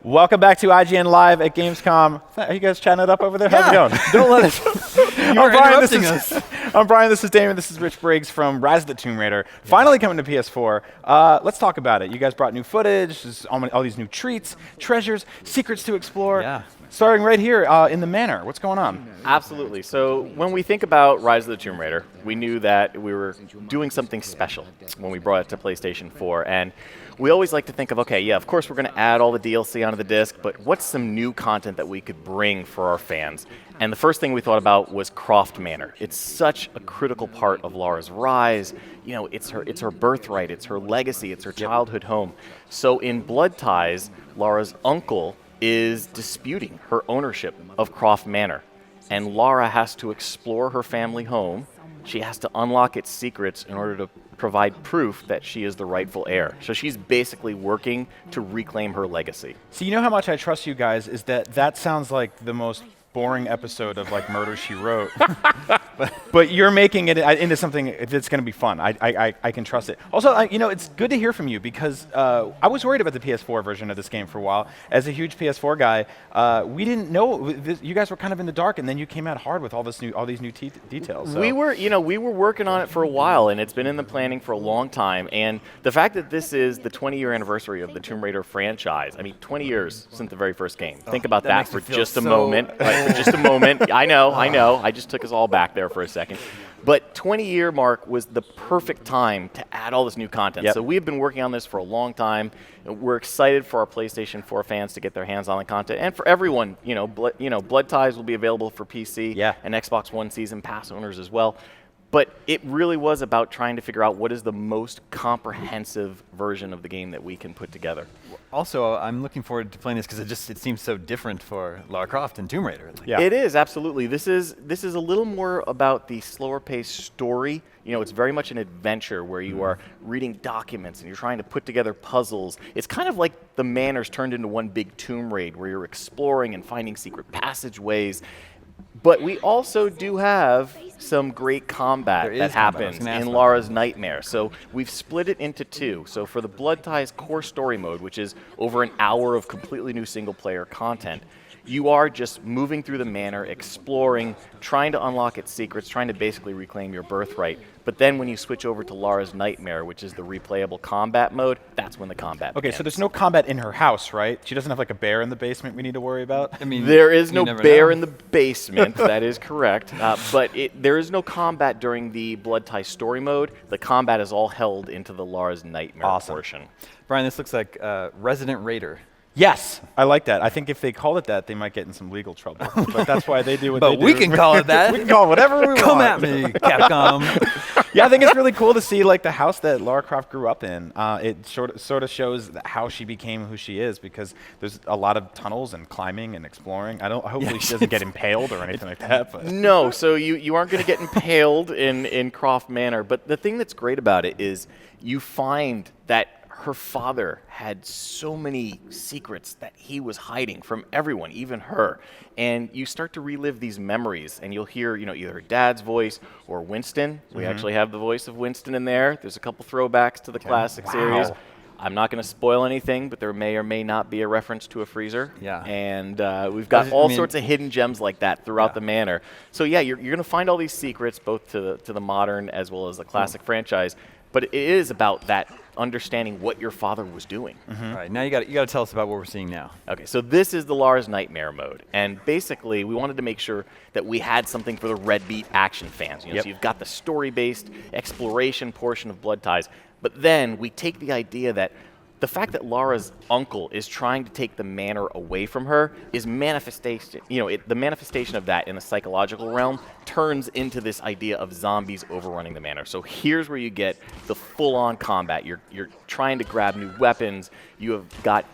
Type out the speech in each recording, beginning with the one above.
Welcome back to IGN Live at Gamescom. Are you guys chatting it up over there? How's it going? Don't let us. You're interrupting us. I'm Brian, this is Damon, this is Rich Briggs from Rise of the Tomb Raider. Finally coming to PS4. Let's talk about it. You guys brought new footage, there's all these new treats, treasures, secrets to explore. Yeah. Starting right here in the manor. What's going on? Absolutely. So when we think about Rise of the Tomb Raider, we knew that we were doing something special when we brought it to PlayStation 4. And we always like to think of, okay, yeah, of course we're going to add all the DLC onto the disc, but what's some new content that we could bring for our fans? And the first thing we thought about was Croft Manor. It's such a critical part of Lara's rise. You know, it's her birthright, it's her legacy, it's her childhood home. So in Blood Ties, Lara's uncle is disputing her ownership of Croft Manor. And Lara has to explore her family home. She has to unlock its secrets in order to provide proof that she is the rightful heir. So she's basically working to reclaim her legacy. So you know how much I trust you guys is that sounds like the most boring episode of like Murder, She Wrote. But you're making it into something that's going to be fun. I can trust it. Also, you know, it's good to hear from you because I was worried about the PS4 version of this game for a while. As a huge PS4 guy, we didn't know you guys were kind of in the dark, and then you came out hard with all these new details. So. We were working on it for a while, and it's been in the planning for a long time. And the fact that this is the 20-year anniversary of the Tomb Raider franchise, I mean, 20 years since the very first game. Think about that for just a moment. Right, for just a moment. I know. I just took us all back there for a second. But 20-year mark was the perfect time to add all this new content. Yep. So we have been working on this for a long time. We're excited for our PlayStation 4 fans to get their hands on the content, and for everyone. Blood Ties will be available for PC and Xbox One Season Pass owners as well. But it really was about trying to figure out what is the most comprehensive version of the game that we can put together. Also, I'm looking forward to playing this because it seems so different for Lara Croft and Tomb Raider. Yeah. It is, absolutely. This is a little more about the slower paced story. You know, it's very much an adventure where you are reading documents and you're trying to put together puzzles. It's kind of like the manors turned into one big tomb raid where you're exploring and finding secret passageways. But we also do have some great combat that happens in Lara's Nightmare. So we've split it into two. So for the Blood Ties core story mode, which is over an hour of completely new single-player content, you are just moving through the manor, exploring, trying to unlock its secrets, trying to basically reclaim your birthright. But then when you switch over to Lara's Nightmare, which is the replayable combat mode, that's when the combat begins. So there's no combat in her house, right? She doesn't have like a bear in the basement we need to worry about? I mean, there is no bear in the basement, that is correct. But there is no combat during the Blood Tie story mode. The combat is all held into the Lara's Nightmare portion. Brian, this looks like Resident Raider. Yes, I like that. I think if they call it that, they might get in some legal trouble. But that's why they do what they do. But we can call it that. We can call it whatever we want. Come at me, Capcom. Yeah, I think it's really cool to see like the house that Lara Croft grew up in. It sort of shows how she became who she is because there's a lot of tunnels and climbing and exploring. Hopefully she doesn't get impaled or anything like that. But. No, so you aren't going to get impaled in Croft Manor. But the thing that's great about it is you find that her father had so many secrets that he was hiding from everyone, even her. And you start to relive these memories, and you'll hear, either her dad's voice or Winston. We actually have the voice of Winston in there. There's a couple throwbacks to the classic series. I'm not going to spoil anything, but there may or may not be a reference to a freezer. Yeah. And we've got all sorts of hidden gems like that throughout the manor. So yeah, you're going to find all these secrets, both to the modern as well as the classic franchise. But it is about that understanding what your father was doing. All right, now you got to tell us about what we're seeing now. Okay, so this is the Lara's Nightmare mode, and basically we wanted to make sure that we had something for the Red Beat action fans. So you've got the story-based exploration portion of Blood Ties, but then we take the idea that the fact that Lara's uncle is trying to take the manor away from her is manifestation. The manifestation of that in the psychological realm turns into this idea of zombies overrunning the manor. So here's where you get the full-on combat. You're trying to grab new weapons. You have got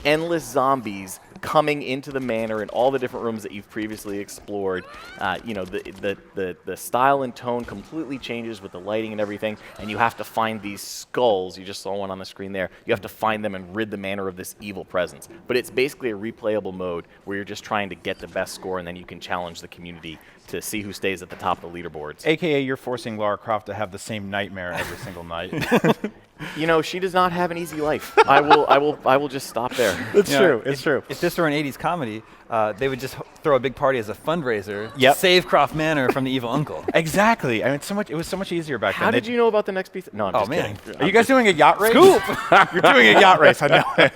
endless zombies coming into the manor in all the different rooms that you've previously explored. The style and tone completely changes with the lighting and everything, and you have to find these skulls. You just saw one on the screen there. You have to find them and rid the manor of this evil presence. But it's basically a replayable mode where you're just trying to get the best score, and then you can challenge the community to see who stays at the top of the leaderboards. AKA you're forcing Lara Croft to have the same nightmare every single night. You know, she does not have an easy life. I will just stop there. It's You know, true. It's true. If this were an 80s comedy, they would just throw a big party as a fundraiser Yep. to save Croft Manor from the evil uncle. Exactly. I mean, it was so much easier back How then. did you know about the next piece? No, I'm Oh, just man. kidding. Are you guys doing a yacht race? Scoop! You're doing a yacht race. I know it.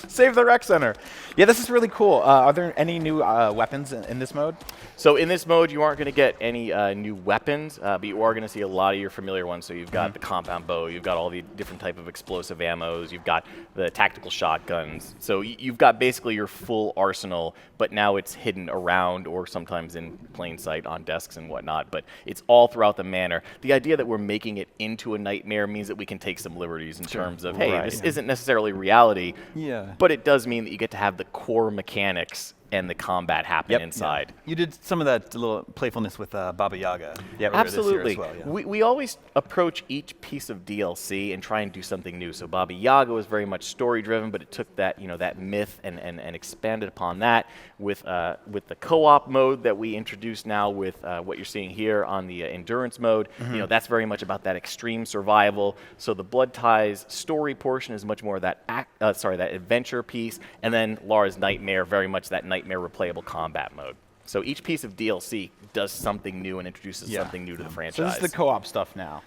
Save the rec center. Yeah, this is really cool. Are there any new weapons in this mode? So in this mode, you aren't going to get any new weapons, but you are going to see a lot of your familiar ones. So you've got the compound bow, you've got all the different type of explosive ammos, you've got the tactical shotguns. So you've got basically your full arsenal, but now it's hidden around or sometimes in plain sight on desks and whatnot. But it's all throughout the manor. The idea that we're making it into a nightmare means that we can take some liberties in terms of, hey, this isn't necessarily reality, Yeah. but it does mean that you get to have the core mechanics and the combat happen inside. You did some of that little playfulness with Baba Yaga. Yep. earlier this year Absolutely. as well, yeah. We always approach each piece of DLC and try and do something new. So Baba Yaga was very much story driven, but it took that that myth and expanded upon that with the co-op mode that we introduced now with what you're seeing here on the endurance mode. That's very much about that extreme survival. So the Blood Ties story portion is much more that that adventure piece, and then Lara's Nightmare, very much that nightmare replayable combat mode. So each piece of DLC does something new and introduces something new to the franchise. So this is the co-op stuff now.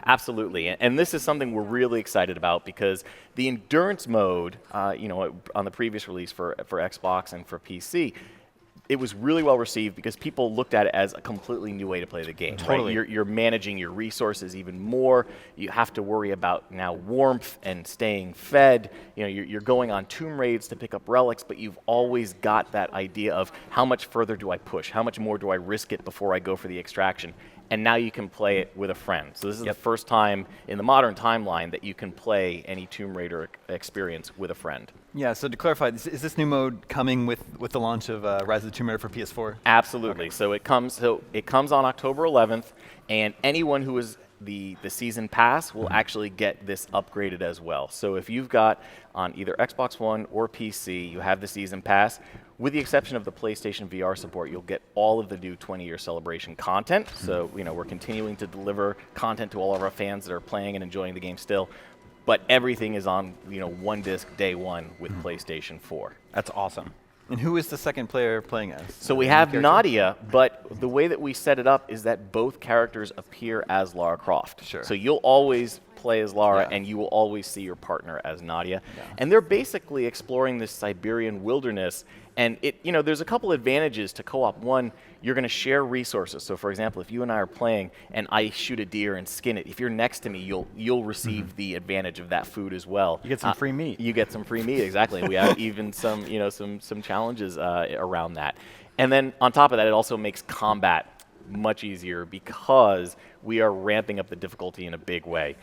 Absolutely, and this is something we're really excited about because the endurance mode, on the previous release for Xbox and for PC, it was really well received because people looked at it as a completely new way to play the game. Totally. Right? You're managing your resources even more. You have to worry about now warmth and staying fed. You're going on tomb raids to pick up relics, but you've always got that idea of how much further do I push? How much more do I risk it before I go for the extraction? And now you can play it with a friend. So this is the first time in the modern timeline that you can play any Tomb Raider experience with a friend. Yeah, so to clarify, is this new mode coming with the launch of Rise of the Tomb Raider for PS4? Absolutely. Okay. So it comes on October 11th, and anyone who is the season pass will actually get this upgraded as well. So if you've got on either Xbox One or PC, you have the season pass. With the exception of the PlayStation VR support, you'll get all of the new 20-year celebration content. So we're continuing to deliver content to all of our fans that are playing and enjoying the game still. But everything is on one disc day one with PlayStation 4. That's awesome. And who is the second player playing as? So we have Nadia, but the way that we set it up is that both characters appear as Lara Croft. Sure. So you'll always play as Lara, and you will always see your partner as Nadia. Yeah. And they're basically exploring this Siberian wilderness. And there's a couple advantages to co-op. One, you're going to share resources. So, for example, if you and I are playing and I shoot a deer and skin it, if you're next to me, you'll receive the advantage of that food as well. You get some free meat. You get some free meat, exactly. We have even some challenges around that. And then on top of that, it also makes combat much easier because we are ramping up the difficulty in a big way.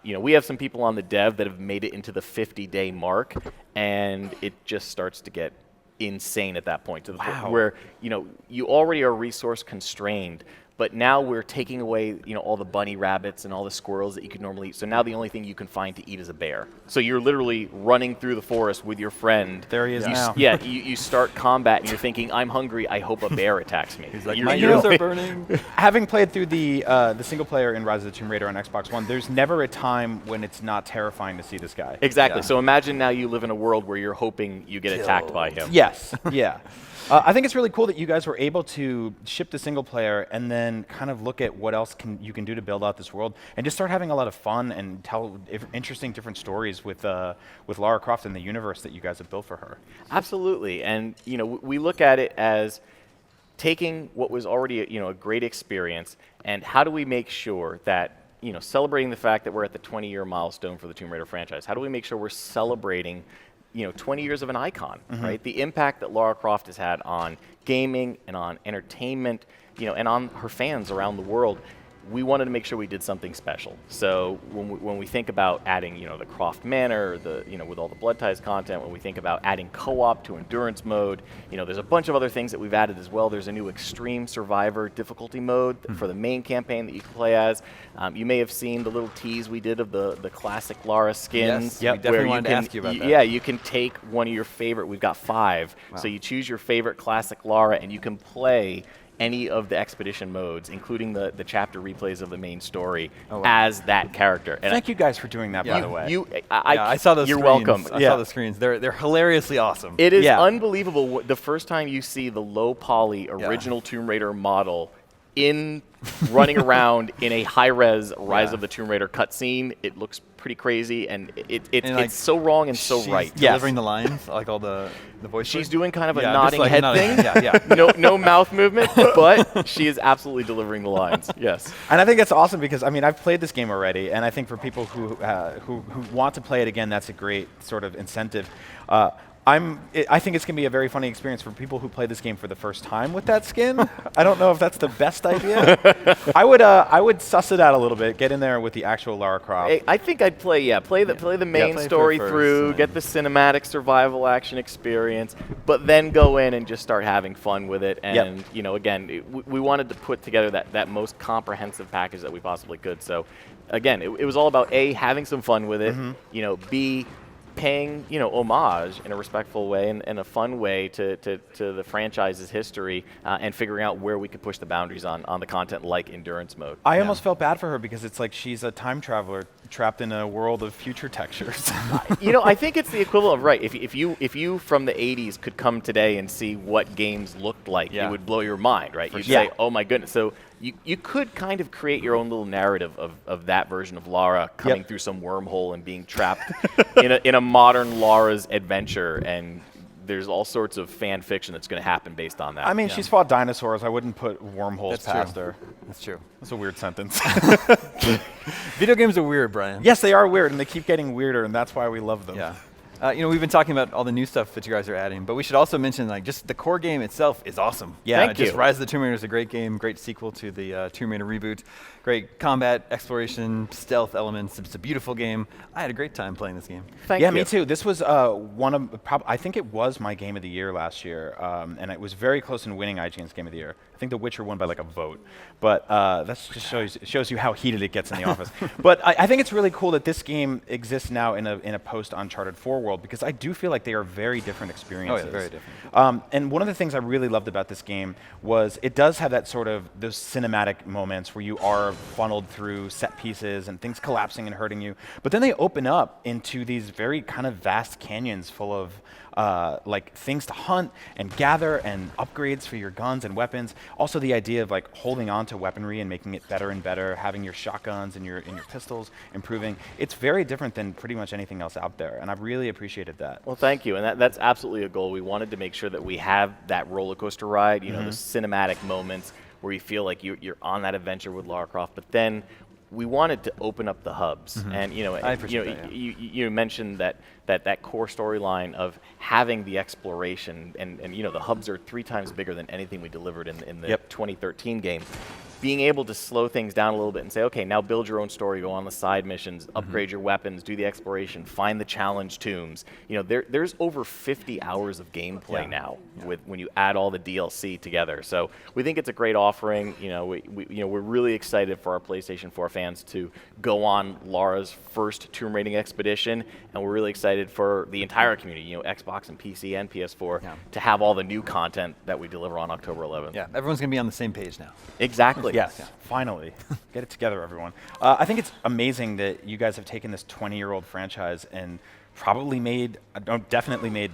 We have some people on the dev that have made it into the 50-day mark, and it just starts to get insane at that point to the point where you already are resource constrained, but now we're taking away all the bunny rabbits and all the squirrels that you could normally eat. So now the only thing you can find to eat is a bear. So you're literally running through the forest with your friend. There he is now. Yeah, you start combat and you're thinking, I'm hungry, I hope a bear attacks me. He's like, my ears are burning. Having played through the single player in Rise of the Tomb Raider on Xbox One, there's never a time when it's not terrifying to see this guy. Exactly. Yeah. So imagine now you live in a world where you're hoping you get attacked by him. Yes, yeah. I think it's really cool that you guys were able to ship the single player and then kind of look at what else you can do to build out this world and just start having a lot of fun and tell interesting different stories with Lara Croft and the universe that you guys have built for her. Absolutely, and we look at it as taking what was already a great experience and how do we make sure that celebrating the fact that we're at the 20-year milestone for the Tomb Raider franchise. How do we make sure we're celebrating 20 years of an icon, right? The impact that Lara Croft has had on gaming and on entertainment, and on her fans around the world. We wanted to make sure we did something special. So when we think about adding, the Croft Manor, with all the Blood Ties content, when we think about adding co-op to endurance mode, there's a bunch of other things that we've added as well. There's a new Extreme Survivor difficulty mode for the main campaign that you can play as. You may have seen the little tease we did of the classic Lara skins. Yes, we definitely wanted to ask you about that. Yeah, you can take one of your favorite. We've got 5. Wow. So you choose your favorite classic Lara, and you can play any of the expedition modes, including the chapter replays of the main story, wow. as that character. And Thank you guys for doing that, by the way. I saw those You're screens. welcome. I saw the screens. They're hilariously awesome. It is Yeah. unbelievable the first time you see the low poly original Tomb Raider model running around in a high-res Rise of the Tomb Raider cutscene. It looks pretty crazy, and it's so wrong and so right. She's delivering the lines, like all the voice. She's doing kind of a just nodding like head nodding. thing. No mouth movement, but she is absolutely delivering the lines. Yes. And I think it's awesome because, I mean, I've played this game already, and I think for people who want to play it again, that's a great sort of incentive. I think it's going to be a very funny experience for people who play this game for the first time with that skin. I don't know if that's the best idea. I would suss it out a little bit, get in there with the actual Lara Croft. I think I'd play the main play story for through, first, get the cinematic survival action experience, but then go in and just start having fun with it. And again, we wanted to put together that most comprehensive package that we possibly could. So again, it was all about A, having some fun with it, B, paying homage in a respectful way and a fun way to the franchise's history, and figuring out where we could push the boundaries on the content like endurance mode. I almost felt bad for her because it's like she's a time traveler trapped in a world of future textures. I think it's the equivalent of, right, if you from the 80s could come today and see what games looked like, it would blow your mind, right? You'd say, oh my goodness. So you could kind of create your own little narrative of that version of Lara coming through some wormhole and being trapped in a modern Lara's adventure, and there's all sorts of fan fiction that's going to happen based on that. I mean, she's fought dinosaurs. I wouldn't put wormholes past her. That's true. That's a weird sentence. Video games are weird, Brian. Yes, they are weird, and they keep getting weirder, and that's why we love them. Yeah. We've been talking about all the new stuff that you guys are adding, but we should also mention, like, just the core game itself is awesome. Yeah, Thank you. Just Rise of the Tomb Raider is a great game, great sequel to the Tomb Raider reboot. Great combat, exploration, stealth elements. It's a beautiful game. I had a great time playing this game. Thank you. Me too. This was I think it was my game of the year last year, and it was very close in winning IGN's game of the year. I think The Witcher won by like a vote, but that just shows you how heated it gets in the office. But I think it's really cool that this game exists now in a post Uncharted 4 world, because I do feel like they are very different experiences. Oh, yeah, very different. And one of the things I really loved about this game was it does have that sort of those cinematic moments where you are funneled through set pieces and things collapsing and hurting you. But then they open up into these very kind of vast canyons full of like things to hunt and gather and upgrades for your guns and weapons. Also the idea of like holding on to weaponry and making it better and better, having your shotguns and your pistols improving. It's very different than pretty much anything else out there, and I've really appreciated that. Well, thank you, and that's absolutely a goal. We wanted to make sure that we have that roller coaster ride, the cinematic moments where you feel like you're on that adventure with Lara Croft, but then we wanted to open up the hubs, and I appreciate that, you mentioned that core storyline of having the exploration, and the hubs are 3 times bigger than anything we delivered in the 2013 game. Being able to slow things down a little bit and say, okay, now build your own story, go on the side missions, upgrade your weapons, do the exploration, find the challenge tombs. There's over 50 hours of gameplay now when you add all the DLC together. So we think it's a great offering. We're really excited for our PlayStation 4 fans to go on Lara's first tomb raiding expedition, and we're really excited for the entire community, Xbox and PC and PS4, to have all the new content that we deliver on October 11th. Yeah, everyone's going to be on the same page now. Exactly. Yes, finally. Get it together, everyone. I think it's amazing that you guys have taken this 20-year-old franchise and definitely made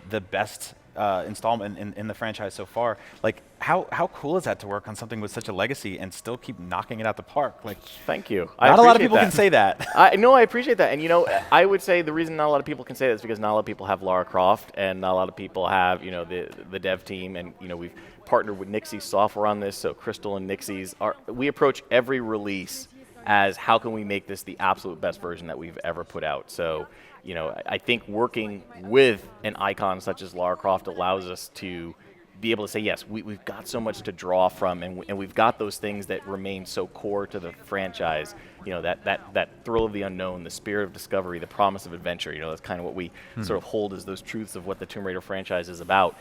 the best installment in the franchise so far. Like, how cool is that to work on something with such a legacy and still keep knocking it out the park? Like, thank you. Not a lot of people can say that. I appreciate that. And I would say the reason not a lot of people can say that is because not a lot of people have Lara Croft, and not a lot of people have the dev team, and we've partnered with Nixie's software on this. So Crystal and Nixie's we approach every release as how can we make this the absolute best version that we've ever put out. So I think working with an icon such as Lara Croft allows us to be able to say, yes, we've got so much to draw from, and we've got those things that remain so core to the franchise. That thrill of the unknown, the spirit of discovery, the promise of adventure. That's kind of what we sort of hold as those truths of what the Tomb Raider franchise is about.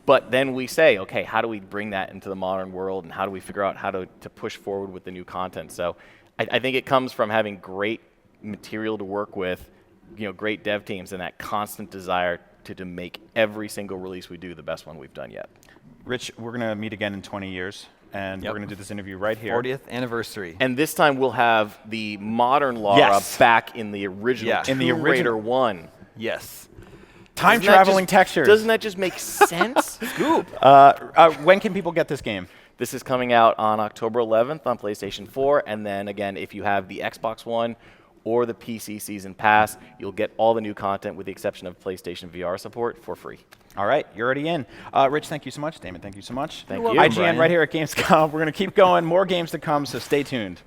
But then we say, okay, how do we bring that into the modern world, and how do we figure out how to push forward with the new content? So I think it comes from having great material to work with, great dev teams, and that constant desire to make every single release we do the best one we've done yet. Rich, we're going to meet again in 20 years. and Yep. we're going to do this interview right here. 40th anniversary. And this time we'll have the modern Lara Yes. back in the original Yeah. In the Tomb Raider original- 1. Yes. Time Doesn't that traveling just- textures. Doesn't that just make sense? Scoop. When can people get this game? This is coming out on October 11th on PlayStation 4, and then again, if you have the Xbox One or the PC Season Pass, you'll get all the new content with the exception of PlayStation VR support for free. All right, you're already in. Rich, thank you so much. Damon, thank you so much. Thank You're you. welcome, IGN Brian. right here at Gamescom. We're going to keep going. More games to come, so stay tuned.